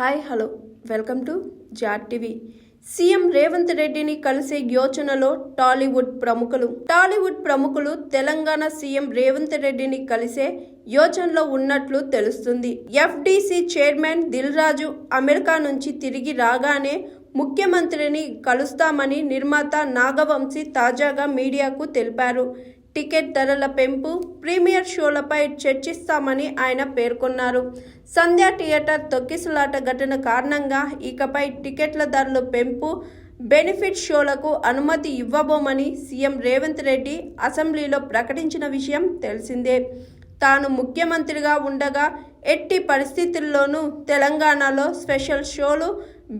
Hi hello welcome to జాట్ TV. CM Revanth రెడ్డిని కలిసే యోచనలో టాలీవుడ్ ప్రముఖులు తెలంగాణ సీఎం రేవంత్ రెడ్డిని కలిసే యోచనలో ఉన్నట్లు తెలుస్తుంది. FDC chairman Dil Raju America నుంచి తిరిగి రాగానే ముఖ్యమంత్రిని కలుస్తామని నిర్మాత నాగవంశీ తాజాగా మీడియాకు తెలిపారు. టికెట్ ధరల పెంపు, ప్రీమియర్ షోలపై చర్చిస్తామని ఆయన పేర్కొన్నారు. సంధ్యా థియేటర్ తొక్కిసలాట ఘటన కారణంగా ఇకపై టికెట్ల ధరల పెంపు, బెనిఫిట్ షోలకు అనుమతి ఇవ్వబోమని సీఎం రేవంత్ రెడ్డి అసెంబ్లీలో ప్రకటించిన విషయం తెలిసిందే. తాను ముఖ్యమంత్రిగా ఉండగా ఎట్టి పరిస్థితుల్లోనూ తెలంగాణలో స్పెషల్ షోలు,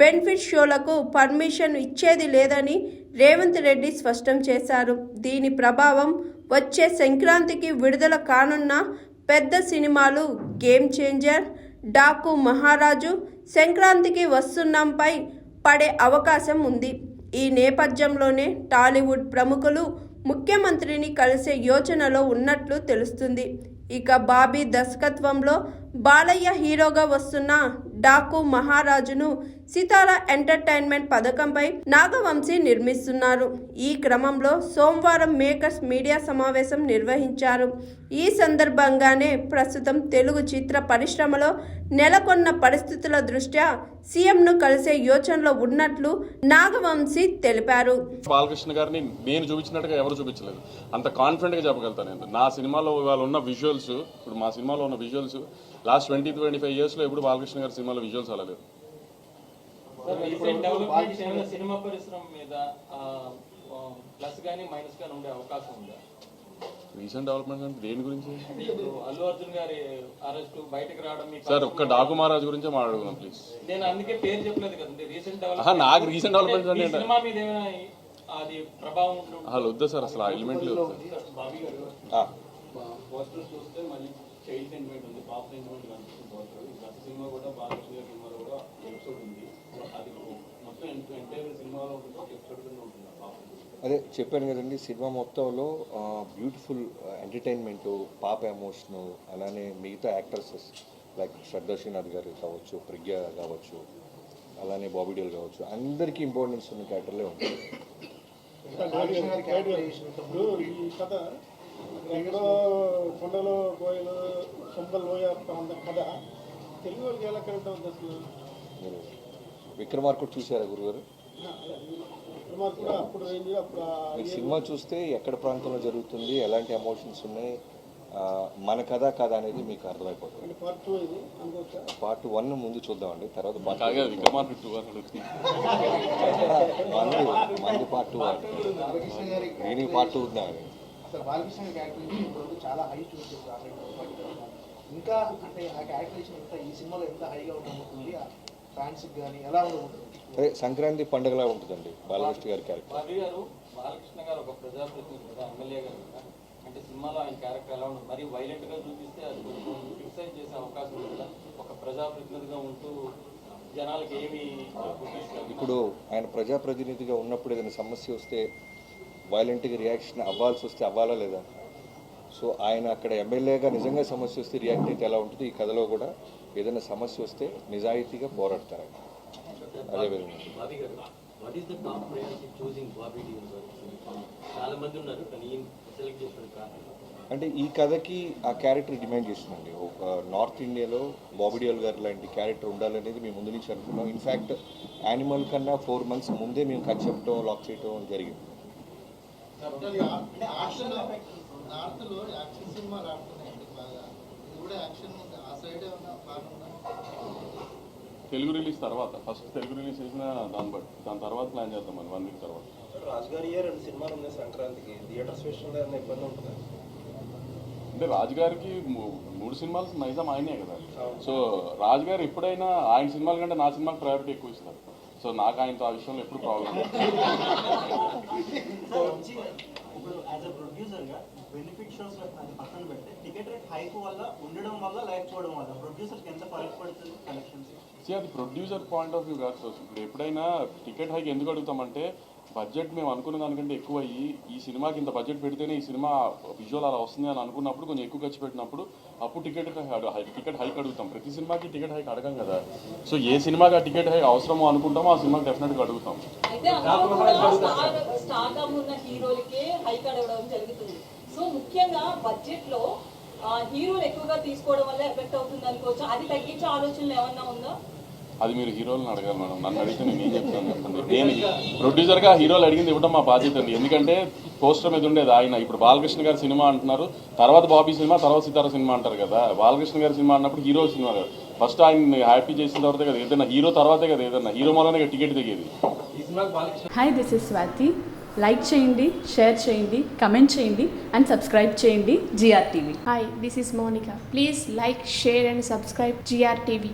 బెనిఫిట్ షోలకు పర్మిషన్ ఇచ్చేది లేదని రేవంత్ రెడ్డి స్పష్టం చేశారు. దీని ప్రభావం వచ్చే సంక్రాంతికి విడుదల కానున్న పెద్ద సినిమాలు గేమ్ చేంజర్, డాకు మహారాజు, సంక్రాంతికి వస్తున్నాంపై పడే అవకాశం ఉంది. ఈ నేపథ్యంలోనే టాలీవుడ్ ప్రముఖులు ముఖ్యమంత్రిని కలిసే యోచనలో ఉన్నట్లు తెలుస్తుంది. ఇక బాబీ దర్శకత్వంలో బాలయ్య హీరోగా వస్తున్న డాకు మహారాజును సితారా ఎంటర్టైన్మెంట్ పథకంపై నాగవంశీ నిర్మిస్తున్నారు. ఈ క్రమంలో సోమవారం మేకర్స్ మీడియా సమావేశం నిర్వహించారు. ఈ సందర్భంగానే ప్రస్తుతం తెలుగు చిత్ర పరిశ్రమలో నెలకొన్న పరిస్థితుల దృష్ట్యా సీఎంను కలిసే యోచనలో ఉన్నట్లు నాగవంశీ తెలిపారు. బాలకృష్ణ గారిని నేను చూపించినట్టుగా ఎవరు చూపించలేదు. అంత కాన్ఫిడెంట్గా చెప్పగలుగుతాను. నా సినిమాలో వాళ్ళు ఉన్న విజువల్స్, ఇప్పుడు మా సినిమాలో ఉన్న విజువల్స్ లాస్ట్ 20-25 ఇయర్స్లో ఎప్పుడు బాలకృష్ణ గారి సినిమాలో విజువల్స్ అలా లేవు. సినిమా పరిశ్రమ మీద ప్లస్ గానీ మైనస్ గానీ ఉండే అవకాశం ఉందా? రీసెంట్ డెవలప్మెంట్ అంటే దేని గురించి? అల్లు అర్జున్ గారి అరెస్ట్ బయటకు రావడం సార్, ఒక్క డాకు మహారాజ్ గురించే మాట్లాడుకున్నాం ప్లీజ్. నేను అందుకే పేరు చెప్పలేదు కదండి. నాకు రీసెంట్ డెవలప్మెంట్ అంటే సినిమా మీద ఏమైనా అది ప్రభావం అసలు వద్దా సార్, అసలు ఆ ఎలిమెంట్ లేదు. చూస్తే మళ్ళీ చైల్డ్ సెంటిమెంట్ ఉంది, పాప సెంటిమెంట్ కనిపిస్తుంది. గత సినిమా కూడా బాలకృష్ణ గారి సినిమాలో కూడా ఎపిసోడ్ ఉంది. అది మొత్తం ఎంటైర్ సినిమాలో ఉంటుంది, ఒక ఎపిసోడ్ కింద ఉంటుంది. అదే చెప్పాను కదండి, సినిమా మొత్తంలో బ్యూటిఫుల్ ఎంటర్టైన్మెంట్, పాప ఎమోషను, అలానే మిగతా యాక్టర్సెస్ లైక్ శ్రద్ధా శ్రీనాథ్ గారు కావచ్చు, ప్రజ్ఞ కావచ్చు, అలానే బాబీ డేల్ కావచ్చు, అందరికీ ఇంపార్టెన్స్ ఉన్న క్యారెక్టర్లే ఉంటుంది. ఎక్కడో కొండలో కోయలు సొంపలు లోయ కథ తెలుగు వాళ్ళకి ఎలా కరెక్ట్ అవుతుంది అసలు? మీరు విక్రమార్కుడు చూసారా గురుగారు? మీకు సినిమా చూస్తే ఎక్కడ ప్రాంతంలో జరుగుతుంది, ఎలాంటి ఎమోషన్స్ ఉన్నాయి, మన కథ కథ అనేది మీకు అర్థమైపోతుంది. పార్ట్ 1 ముందు చూద్దామండి, తర్వాత పార్ట్ 2 మంది పార్ట్ 2 దీనికి పార్ట్ 2 ఉందా? బాలకృష్ణ క్యారెక్టర్ చాలా హై చూసేది. ఇంకా అంటే ఆ క్యారెక్టరేషన్ ఎంత ఈ సినిమాలో ఎంత హైగా ఉండబోతుంది, ఫ్యాన్స్ కానీ ఎలా ఉండబోతుంది? అదే సంక్రాంతి పండుగలా ఉంటుందండి బాలకృష్ణ గారి క్యారెక్టర్. బాలకృష్ణ గారు ఒక ప్రజాప్రతినిధి కదా, ఎమ్మెల్యే గారు కదా, అంటే సినిమాలో ఆయన క్యారెక్టర్ ఎలా ఉంటుంది? మరి వైలెంట్ గా చూపిస్తే అది క్రిటిసైజ్ చేసే అవకాశం ఉంది కదా. ఒక ప్రజాప్రతినిధిగా ఉంటూ జనాలకి ఏమి ఇప్పుడు ఆయన ప్రజాప్రతినిధిగా ఉన్నప్పుడు ఏదైనా సమస్య వస్తే వైలెంట్గా రియాక్షన్ అవ్వాల్సి వస్తే అవ్వాలా లేదా? సో ఆయన అక్కడ ఎమ్మెల్యేగా నిజంగా సమస్య వస్తే రియాక్ట్ అయితే ఎలా ఉంటుంది, ఈ కథలో కూడా ఏదైనా సమస్య వస్తే నిజాయితీగా పోరాడతారు. అదేవిధంగా అంటే ఈ కథకి ఆ క్యారెక్టర్ డిమాండ్ చేస్తుందండి. ఒక నార్త్ ఇండియాలో బాబీ డియోల్ గారు లాంటి క్యారెక్టర్ ఉండాలనేది మేము ముందు నుంచి అనుకున్నాం. ఇన్ఫ్యాక్ట్ యానిమల్ కన్నా 4 months ముందే మేము కట్ చెప్పడం, లాక్ చేయడం జరిగింది. తెలుగు రిలీజ్ తర్వాత ఫస్ట్ తెలుగు రిలీజ్ చేసిన దాని తర్వాత ప్లాన్ చేద్దాం అని 1 week తర్వాత. రాజుగారి 2 సినిమాలు ఉన్నాయి సంక్రాంతికి, థియేటర్ స్పెషల్ ఇబ్బంది ఉంటుంది అంటే రాజుగారికి 3 సినిమాలు నైజాం ఆయనే కదా. సో రాజుగారు ఎప్పుడైనా ఆయన సినిమాల కంటే నా సినిమాకి ప్రయారిటీ ఎక్కువ ఇస్తారు. సో నాకు ఆయనతో ఆ విషయంలో ఎప్పుడు ప్రాబ్లం. ఇప్పుడు యాజ్ అ ప్రొడ్యూసర్గా బెనిఫిట్ షోస్ అది పక్కన పెడితే టికెట్ రేట్ హైక్ వల్ల ఉండడం వల్ల లేకపోవడం వల్ల ప్రొడ్యూసర్కి ఎంత ఫరక్ పడుతుంది కలెక్షన్స్? అది ప్రొడ్యూసర్ పాయింట్ ఆఫ్ వ్యూ కాదు. ఇప్పుడు ఎప్పుడైనా టికెట్ హైక్ ఎందుకు అడుగుతామంటే బడ్జెట్ మేము అనుకున్న దానికంటే ఎక్కువ అయ్యి ఈ సినిమాకి ఇంత బడ్జెట్ పెడితేనే ఈ సినిమా విజువల్ అలా వస్తుంది అని అనుకున్నప్పుడు కొంచెం ఎక్కువ ఖర్చు పెట్టినప్పుడు అప్పుడు టికెట్ హైక్ అడుగుతాం. ప్రతి సినిమాకి టికెట్ హైక్ అడగం కదా. సో ఏ సినిమాకి ఆ టికెట్ హైక్ అవసరమో అనుకుంటామో ఆ సినిమాకి డెఫినెట్గా అడుగుతాం. అయితే అందులో కూడా స్టార్డమ్ ఉన్న హీరోలకే హైక్ అడగడం జరుగుతుంది. సో ముఖ్యంగా బడ్జెట్ లో హీరోలు ఎక్కువగా తీసుకోవడం వల్ల ఎఫెక్ట్ అవుతుంది అనుకోవచ్చు. అది తగ్గించే ఆలోచనలు ఏమన్నా ఉందా? అది మీరు హీరోలను అడగాలి మేడం. నన్ను అడిగితే నేను ఏం చెప్తాను చెప్పండి. నేను ప్రొడ్యూసర్గా హీరోలు అడిగింది ఇవ్వడం మా బాధ్యత అండి. ఎందుకంటే పోస్టర్ మీద ఉండేది ఆయన. ఇప్పుడు బాలకృష్ణ గారి సినిమా అంటున్నారు, తర్వాత బాబీ సినిమా, తర్వాత సితారా సినిమా అంటారు కదా. బాలకృష్ణ గారి సినిమా అన్నప్పుడు హీరో సినిమా కదా. ఫస్ట్ ఆయన హ్యాపీ చేసిన తర్వాతే కదా ఏదైనా హీరో తర్వాతే కదా ఏదైనా హీరో మూలనే టికెట్ దిగేది. Hi, this is Swathi. Like చేయండి, షేర్ చేయండి, కమెంట్ చేయండి అండ్ సబ్స్క్రైబ్ చేయండి GRTV. Hi, this is Monica. Please like, share and subscribe GRTV.